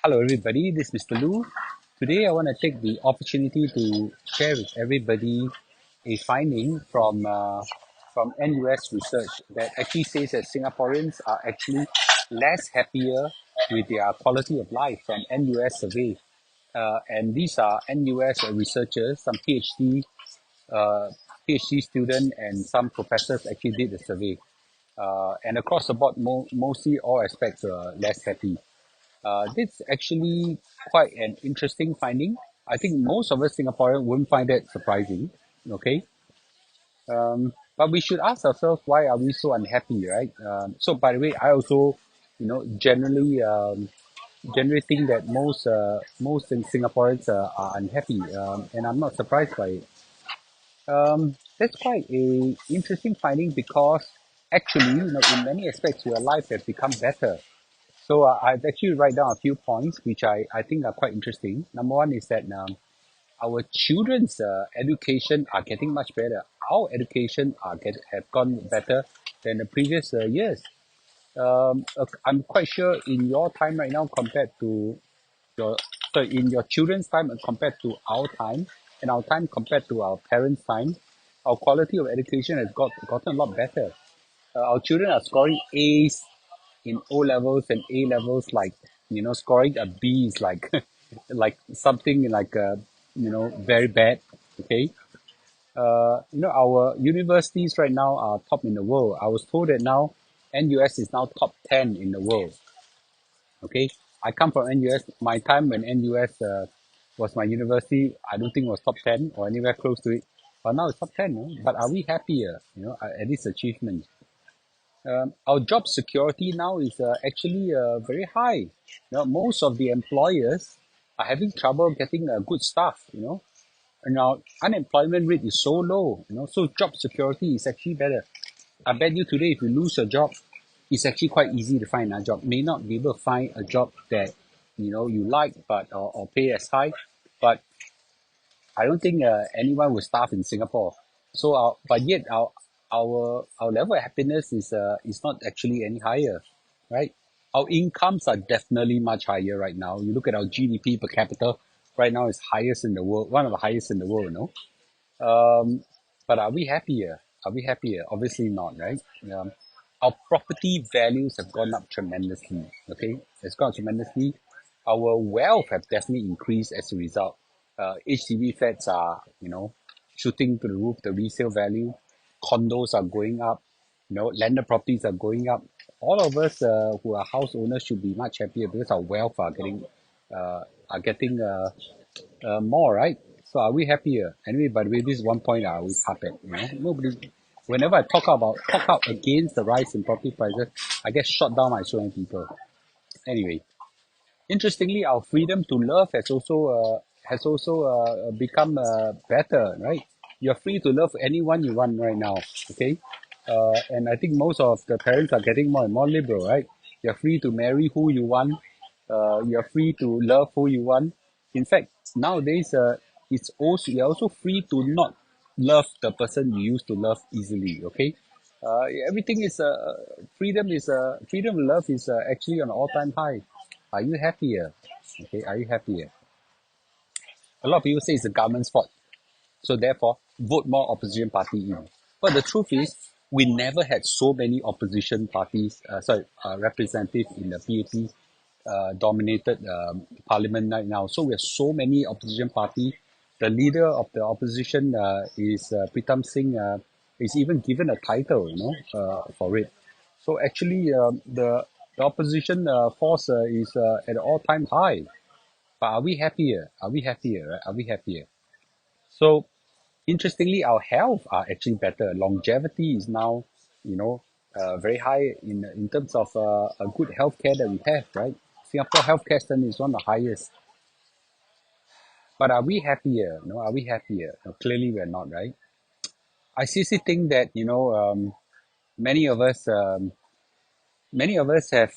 Hello, everybody. This is Mr. Lu. Today, I want to take the opportunity to share with everybody a finding from NUS research that actually says that Singaporeans are actually less happier with their quality of life from NUS survey. And these are NUS researchers, some uh, PhD student, and some professors actually did the survey. And across the board, mostly all aspects are less happy. This actually quite an interesting finding. I think most of us Singaporeans wouldn't find that surprising. Okay, but we should ask ourselves why are we so unhappy, right? So by the way, I also, generally think that most Singaporeans are unhappy, and I'm not surprised by it. That's quite a interesting finding because actually, in many aspects, your life has become better. So I've actually write down a few points which I think are quite interesting. Number one is that our children's education are getting much better. Our education have gone better than the previous years. I'm quite sure in your time right now compared to your so in your children's time and compared to our time and our time compared to our parents' time, our quality of education has gotten a lot better. Our children are scoring A's in O levels and A levels, like scoring a B is like like something like very bad. Okay, our universities right now are top in the world. I was told that now NUS is now top 10 in the world. Okay, I come from NUS. My time when NUS was my university, I don't think it was top 10 or anywhere close to it. But now it's top 10. No? But are we happier? At this achievement? Our job security now is actually very high. Most of the employers are having trouble getting good staff. And our unemployment rate is so low. So job security is actually better. I bet you today, if you lose your job, it's actually quite easy to find another job. May not be able to find a job that you like, but or pay as high, but I don't think anyone will starve in Singapore. So, but yet our level of happiness is not actually any higher, right? Our incomes are definitely much higher right now. You look at our GDP per capita right now is highest in the world, one of the highest in the world, but are we happier? Are we happier? Obviously not, right? Our property values have gone up tremendously. Okay, it's gone up tremendously. Our wealth have definitely increased as a result. HDB flats are, shooting to the roof. The resale value, condos are going up. Landed properties are going up. All of us who are house owners should be much happier because our wealth are getting more, right? So are we happier? Anyway, by the way, this is one point I always harp at. Nobody. Whenever I talk out against the rise in property prices, I get shot down by so many people. Anyway, interestingly, our freedom to love has also become better, right? You're free to love anyone you want right now. Okay, and I think most of the parents are getting more and more liberal, right? You're free to marry who you want. You're free to love who you want. In fact, nowadays, you're also free to not love the person you used to love easily. Okay, everything is freedom of love is actually on an all-time high. Are you happier? Okay, are you happier? A lot of people say it's the government's fault, so therefore vote more opposition party in. But the truth is, we never had so many opposition parties, representatives in the PAP dominated parliament right now. So we have so many opposition party. The leader of the opposition is Pritam Singh. Is even given a title, for it. So actually, the opposition force is at an all-time high. But are we happier? Are we happier? Right? Are we happier? So interestingly, our health are actually better. Longevity is now, very high in terms of a good healthcare that we have, right? Singapore healthcare standard is one of the highest. But are we happier? No, are we happier? No, clearly we're not, right? I seriously think that many of us have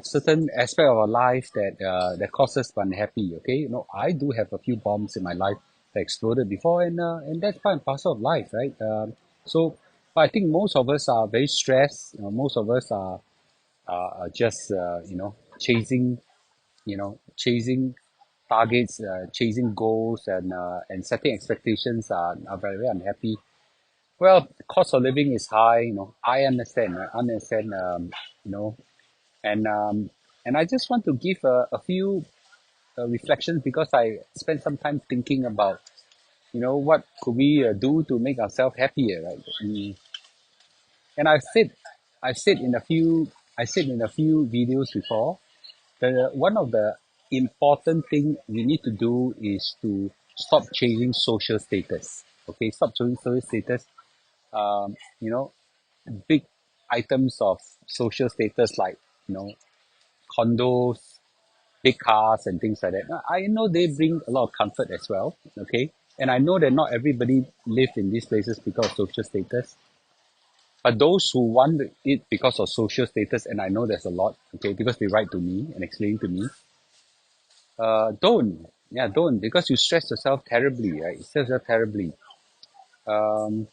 certain aspect of our life that cause us unhappy. Okay, I do have a few bombs in my life that exploded before, and that's part and parcel of life, right? So, but I think most of us are very stressed. Most of us are just chasing chasing targets, chasing goals, and setting expectations are very, very unhappy. Well, cost of living is high. I understand. I understand. You know, and I just want to give a few reflections because I spent some time thinking about what could we do to make ourselves happier, right? And I've said in a few videos before. The one of the important thing we need to do is to stop chasing social status. Okay, stop chasing social status. You know, big items of social status like condos, big cars, and things like that. Now, I know they bring a lot of comfort as well. Okay, and I know that not everybody live in these places because of social status. But those who want it because of social status, and I know there's a lot, okay, because they write to me and explain to me, don't, because you stress yourself terribly, right? You stress yourself terribly. Um,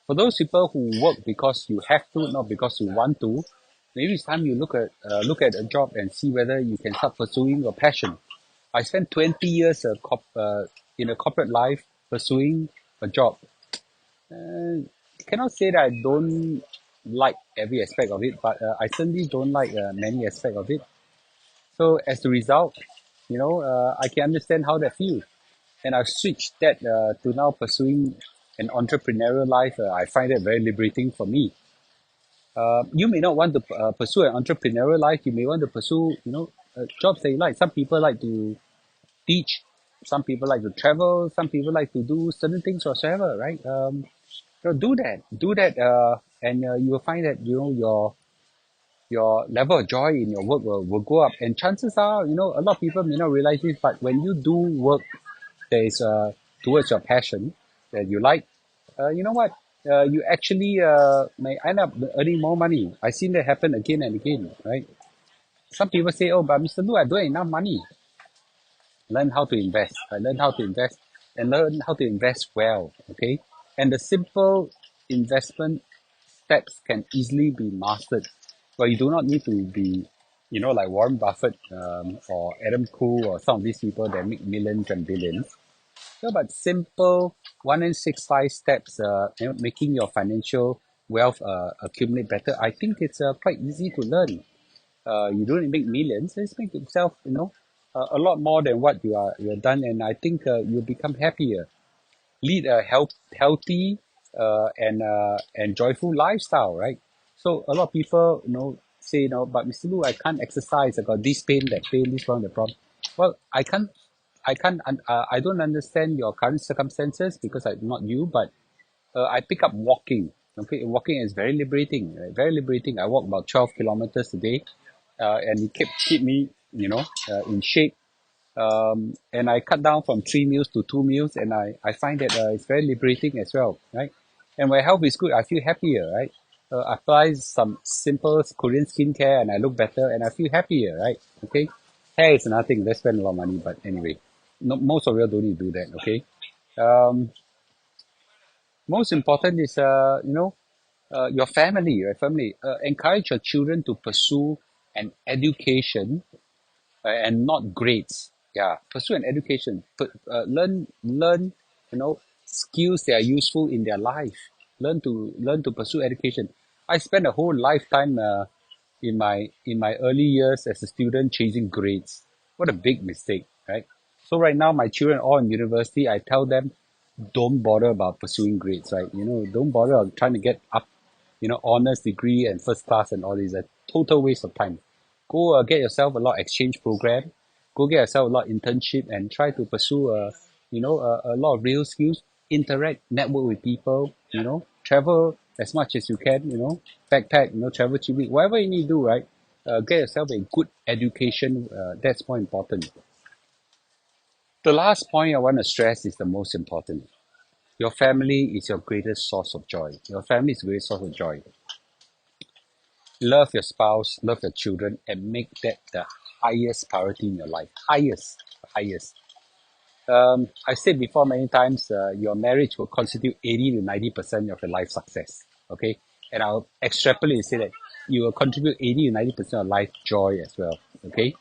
for those people who work because you have to, not because you want to, maybe it's time you look at a job and see whether you can start pursuing your passion. I spent 20 years in a corporate life pursuing a job. Uh, cannot say that I don't like every aspect of it, but I certainly don't like many aspects of it. So as a result, I can understand how that feels. And I've switched that to now pursuing an entrepreneurial life. I find it very liberating for me. You may not want to pursue an entrepreneurial life. You may want to pursue, jobs that you like. Some people like to teach. Some people like to travel. Some people like to do certain things whatsoever, right? So do that. Do that, and you will find that your level of joy in your work will go up. And chances are, a lot of people may not realize this, but when you do work that is towards your passion that you like, you know what? You actually may end up earning more money. I've seen that happen again and again, right? Some people say, "Oh, but Mr. Lu, I don't have enough money." Learn how to invest. Learn how to invest and learn how to invest well. Okay, and the simple investment steps can easily be mastered. But you do not need to be, like Warren Buffett or Adam Khoo or some of these people that make millions and billions. No, but simple 1 in 6 5 steps, making your financial wealth accumulate better. I think it's quite easy to learn. You don't make millions, just make yourself, a lot more than what you're done, and I think you'll become happier. Lead a healthy and joyful lifestyle, right? So a lot of people, say, but Mr. Lu, I can't exercise. I got this pain, that pain, this one, the problem. Well, I don't understand your current circumstances because I'm not you, but I pick up walking. Okay, walking is very liberating, right? Very liberating. I walk about 12 kilometers a day, and it keep me, in shape. And I cut down from 3 meals to 2 meals, and I find that it's very liberating as well, right? And when health is good, I feel happier, right? I apply some simple Korean skincare, and I look better, and I feel happier, right? Okay, hair is nothing. Let's spend a lot of money, but anyway, no, most of you don't need to do that. Okay, um, most important is your family. Your family. Encourage your children to pursue an education and not grades. Yeah, pursue an education. Learn, skills that are useful in their life. Learn to pursue education. I spent a whole lifetime in my early years as a student chasing grades. What a big mistake, right? So right now my children are all in university. I tell them, don't bother about pursuing grades, right? Don't bother on trying to get up, honors degree and first class and all these. A total waste of time. Go get yourself a lot exchange program. Go get yourself a lot internship and try to pursue a lot of real skills. Interact, network with people. Travel as much as you can. Backpack. Travel cheaply. Whatever you need to do, right? Get yourself a good education. That's more important. The last point I want to stress is the most important. Your family is your greatest source of joy. Your family is the greatest source of joy. Love your spouse, love your children, and make that the highest priority in your life. Highest. I said before many times, your marriage will constitute 80 to 90% of your life success. Okay, and I'll extrapolate and say that you will contribute 80 to 90% of life joy as well. Okay,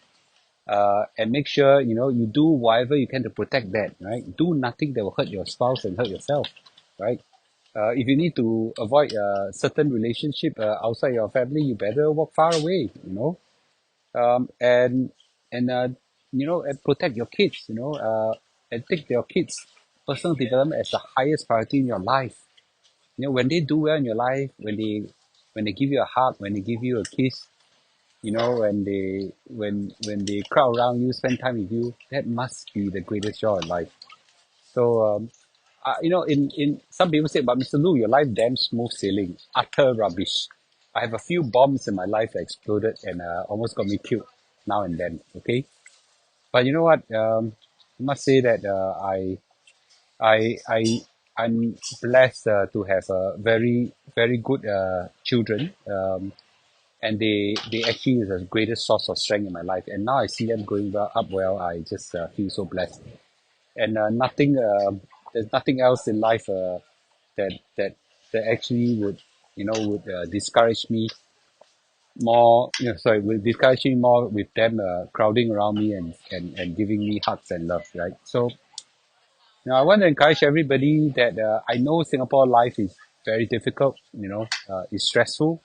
and make sure you do whatever you can to protect that, right? Do nothing that will hurt your spouse and hurt yourself, right? If you need to avoid certain relationship outside your family, you better walk far away, and and protect your kids, and take your kids' personal development as the highest priority in your life. When they do well in your life, when they give you a hug, when they give you a kiss, when they crowd around you, spend time with you, that must be the greatest joy in life. So in some people say, but Mr. Lu, your life damn smooth sailing. Utter rubbish. I have a few bombs in my life that exploded and almost got me killed now and then. Okay, but you know what? I must say that I I'm blessed to have a very very good children. And they actually is the greatest source of strength in my life. And now I see them going well. I just feel so blessed. And there's nothing else in life that that that actually would discourage me more. Sorry, would discourage me more with them crowding around me and giving me hugs and love, right? So I want to encourage everybody that I know Singapore life is very difficult. It's stressful.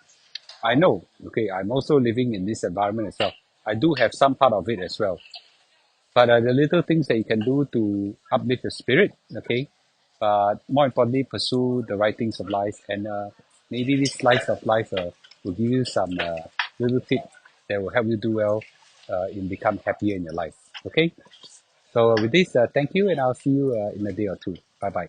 I know. Okay, I'm also living in this environment as well. I do have some part of it as well. But the little things that you can do to uplift your spirit, okay? But more importantly, pursue the right things of life, and maybe this slice of life will give you some little tip that will help you do well in become happier in your life. Okay? So with this, thank you, and I'll see you in a day or two. Bye bye.